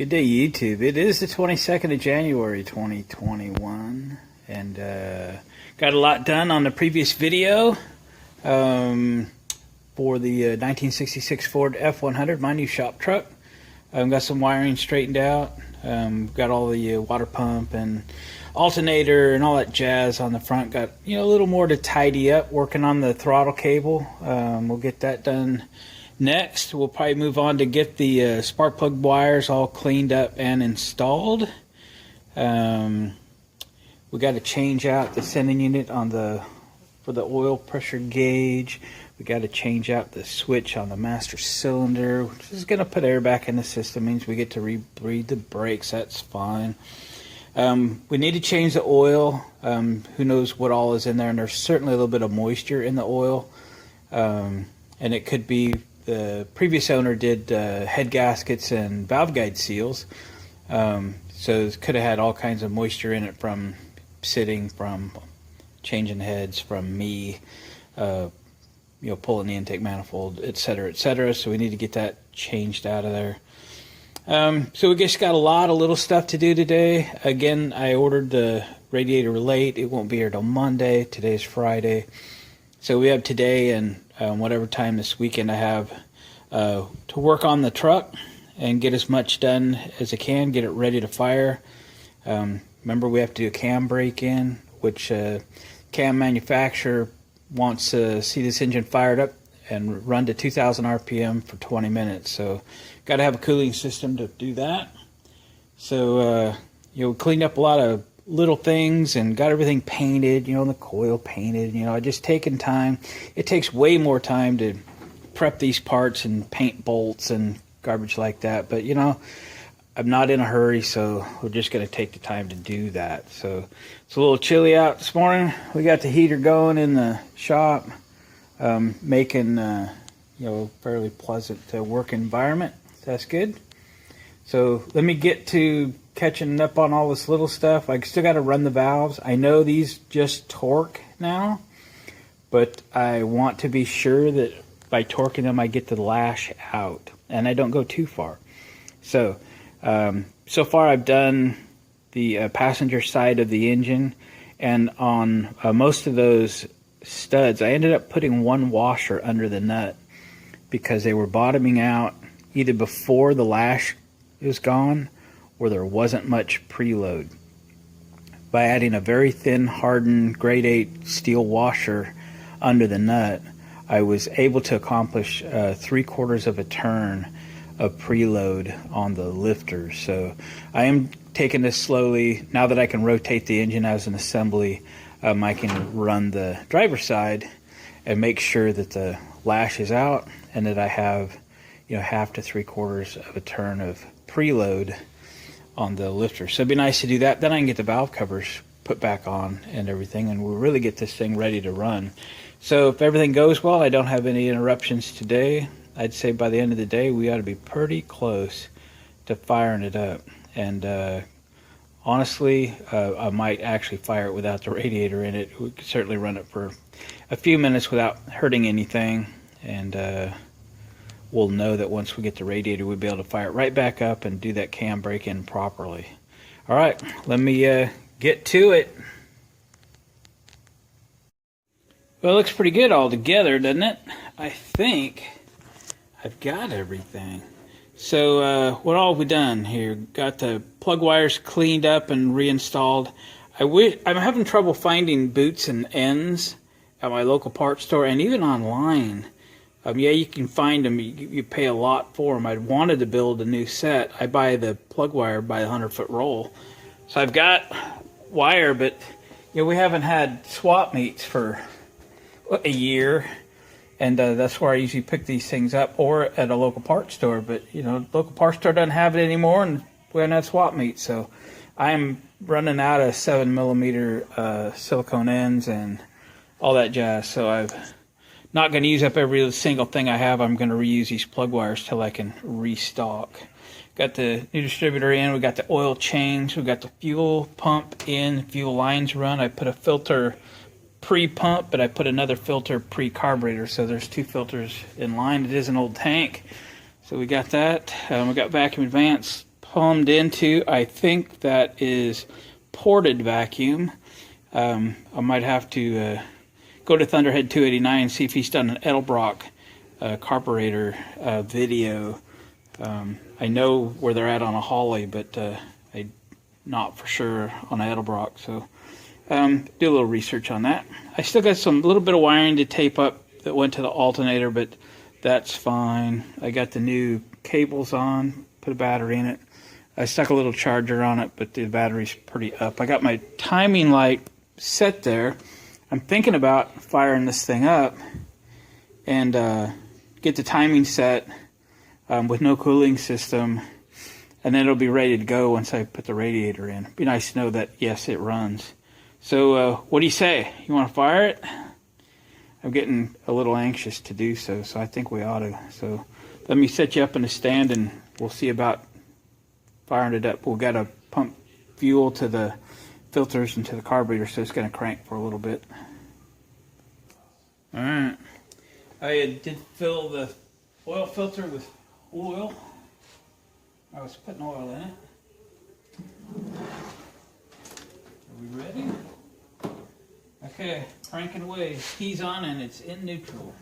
Good day, YouTube. It is the 22nd of January, 2021, and got a lot done on the previous video for the 1966 Ford F100, my new shop truck. Got some wiring straightened out. Got all the water pump and alternator and all that jazz on the front. Got a little more to tidy up. Working on the throttle cable. We'll get that done. Next, we'll probably move on to get the spark plug wires all cleaned up and installed. We got to change out the sending unit on for the oil pressure gauge. We got to change out the switch on the master cylinder, which is going to put air back in the system. Means we get to rebreathe the brakes. That's fine. We need to change the oil. Who knows what all is in there? And there's certainly a little bit of moisture in the oil, and it could be. The previous owner did head gaskets and valve guide seals, so it could have had all kinds of moisture in it from sitting, from changing heads, from me, pulling the intake manifold, etc., etc. So we need to get that changed out of there. So we just got a lot of little stuff to do today. Again, I ordered the radiator late. It won't be here till Monday. Today's Friday. So we have today and whatever time this weekend I have to work on the truck and get as much done as I can, get it ready to fire. Remember, we have to do a cam break-in, which cam manufacturer wants to see this engine fired up and run to 2,000 RPM for 20 minutes. So got to have a cooling system to do that. So we cleaned up a lot of little things and got everything painted, the coil painted. I just taken time. It takes way more time to prep these parts and paint bolts and garbage like that, but I'm not in a hurry, so we're just going to take the time to do that. So it's a little chilly out this morning. We got the heater going in the shop, making fairly pleasant work environment. That's good. So let me get to catching up on all this little stuff. I still got to run the valves. I know these just torque now, but I want to be sure that by torquing them I get the lash out and I don't go too far. So so far I've done the passenger side of the engine, and on most of those studs I ended up putting one washer under the nut because they were bottoming out either before the lash is gone or there wasn't much preload. By adding a very thin hardened grade 8 steel washer under the nut, I was able to accomplish 3/4 of a turn of preload on the lifter. So I am taking this slowly. Now that I can rotate the engine as an assembly, I can run the driver's side and make sure that the lash is out and that I have 1/2 to 3/4 of a turn of preload on the lifter. So it'd be nice to do that. Then I can get the valve covers put back on and everything, and we'll really get this thing ready to run. So if everything goes well, I don't have any interruptions today, I'd say by the end of the day we ought to be pretty close to firing it up. And honestly, I might actually fire it without the radiator in it. We could certainly run it for a few minutes without hurting anything, and we'll know that once we get the radiator, we'll be able to fire it right back up and do that cam break-in properly. All right, let me get to it. Well, it looks pretty good all together, doesn't it? I think I've got everything. So what all have we done here? Got the plug wires cleaned up and reinstalled. I'm having trouble finding boots and ends at my local parts store and even online. Yeah, you can find them. You pay a lot for them. I wanted to build a new set. I buy the plug wire by the 100-foot roll. So I've got wire, but we haven't had swap meets for a year, and that's where I usually pick these things up, or at a local parts store. But local parts store doesn't have it anymore, and we haven't had swap meets. So I'm running out of 7mm silicone ends and all that jazz. So I've not going to use up every single thing I have. I'm going to reuse these plug wires till I can restock. Got the new distributor in. We got the oil change. We got the fuel pump in. Fuel lines run. I put a filter pre-pump, but I put another filter pre-carburetor. So there's two filters in line. It is an old tank. So we got that. We got vacuum advance plumbed into. I think that is ported vacuum. I might have to go to Thunderhead 289 and see if he's done an Edelbrock carburetor video. I know where they're at on a Holly, but I'm not for sure on an Edelbrock. So do a little research on that. I still got some little bit of wiring to tape up that went to the alternator, but that's fine. I got the new cables on, put a battery in it. I stuck a little charger on it, but the battery's pretty up. I got my timing light set there. I'm thinking about firing this thing up and get the timing set with no cooling system, and then it'll be ready to go once I put the radiator in. It'd be nice to know that, yes, it runs. So what do you say? You want to fire it? I'm getting a little anxious to do so, so I think we ought to. So let me set you up in a stand and we'll see about firing it up. We've got to pump fuel to the filters and to the carburetor, so it's going to crank for a little bit. All right. I did fill the oil filter with oil. I was putting oil in it. Are we ready? Okay, cranking away. Key's on and it's in neutral.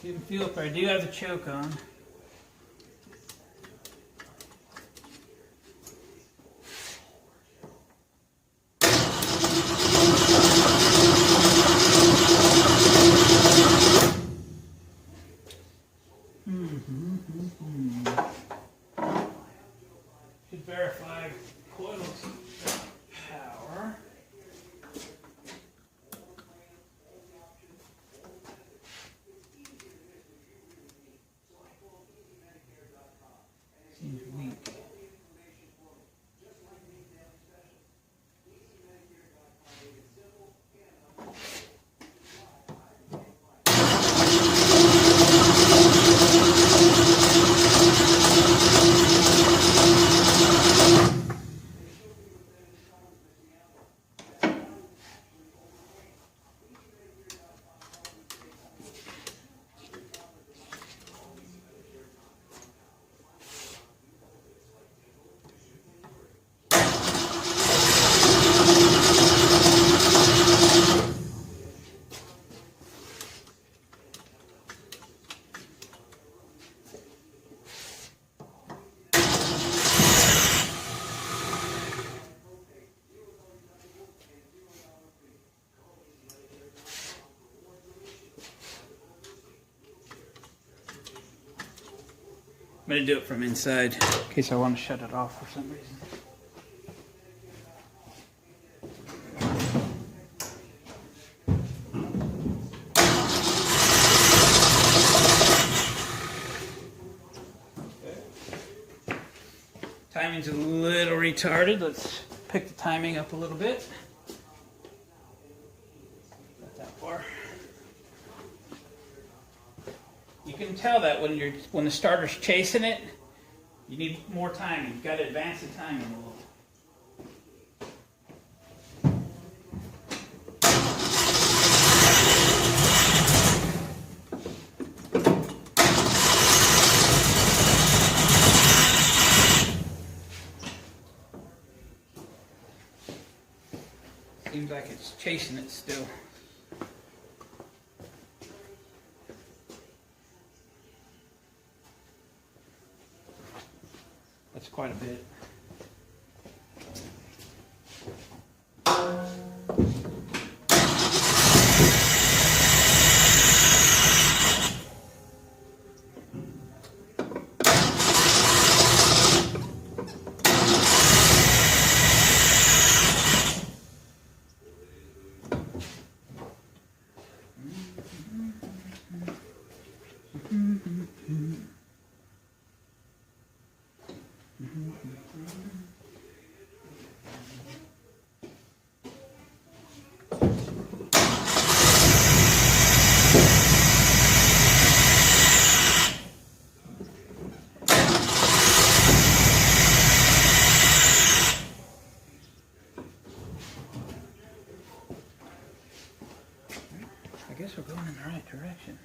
Didn't feel it, but I do have the choke on. Should verify coils power. Seems weak. I'm going to do it from inside in case I want to shut it off for some reason. Okay. Timing's a little retarded. Let's pick the timing up a little bit. Not that far. You can tell that when the starter's chasing it, you need more timing. You've got to advance the timing a little. Seems like it's chasing it still. That's quite a bit. Mm-hmm. direction.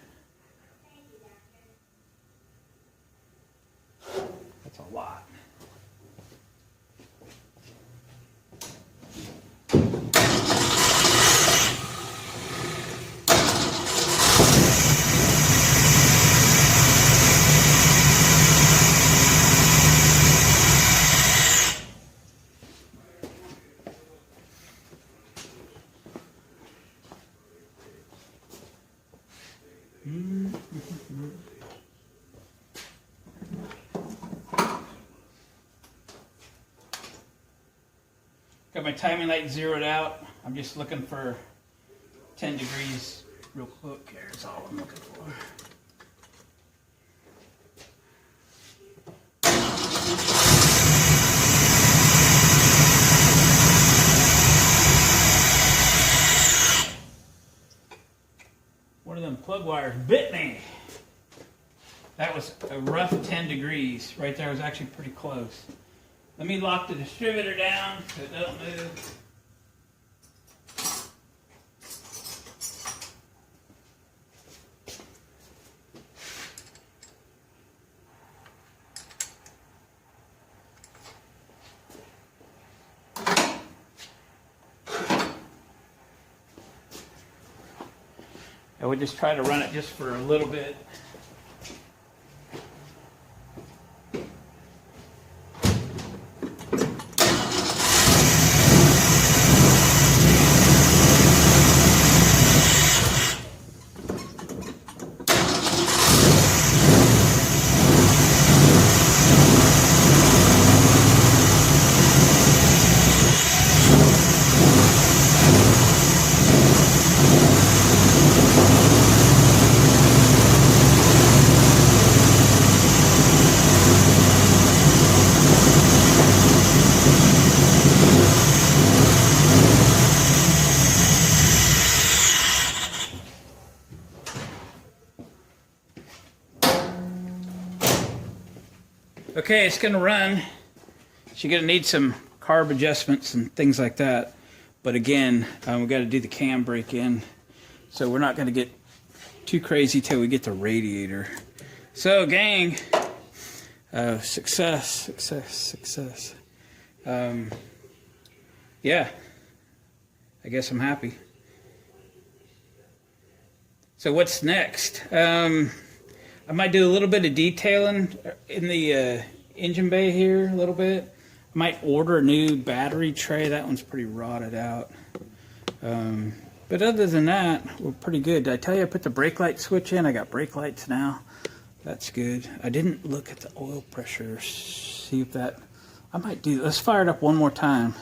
That's a lot. Got my timing light zeroed out. I'm just looking for 10 degrees real quick. Here's all I'm looking for. One of them plug wires bit me. That was a rough 10 degrees. Right there was actually pretty close. Let me lock the distributor down so it don't move. I would just try to run it just for a little bit. Okay, it's going to run. You're going to need some carb adjustments and things like that. But again, we've got to do the cam break in. So we're not going to get too crazy till we get the radiator. So gang, success. Yeah, I guess I'm happy. So what's next? I might do a little bit of detailing in the engine bay here a little bit. I might order a new battery tray. That one's pretty rotted out. But other than that, we're pretty good. Did I tell you I put the brake light switch in? I got brake lights now. That's good. I didn't look at the oil pressure. See if that... I might do... Let's fire it up one more time.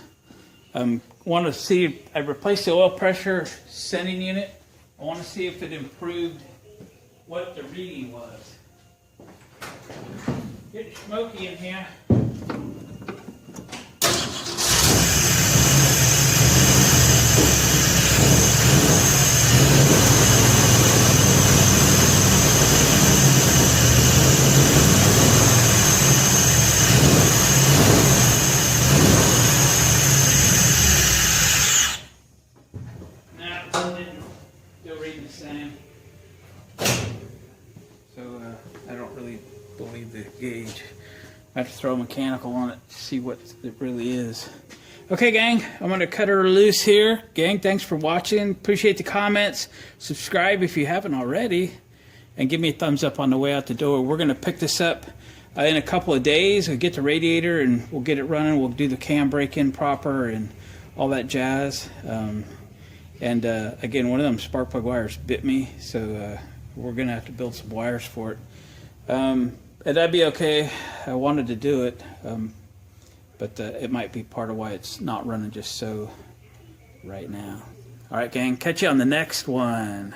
Want to see if I replaced the oil pressure sending unit. I want to see if it improved what the reading was. Getting smoky in here. Still reading the same. So I don't really believe the gauge. I have to throw a mechanical on it to see what it really is. Okay, gang, I'm going to cut her loose here. Gang, thanks for watching. Appreciate the comments. Subscribe if you haven't already. And give me a thumbs up on the way out the door. We're going to pick this up in a couple of days. We'll get the radiator and we'll get it running. We'll do the cam break-in proper and all that jazz. And again, one of them spark plug wires bit me, so we're going to have to build some wires for it. And that'd be okay. I wanted to do it, but it might be part of why it's not running just so right now. All right, gang, catch you on the next one.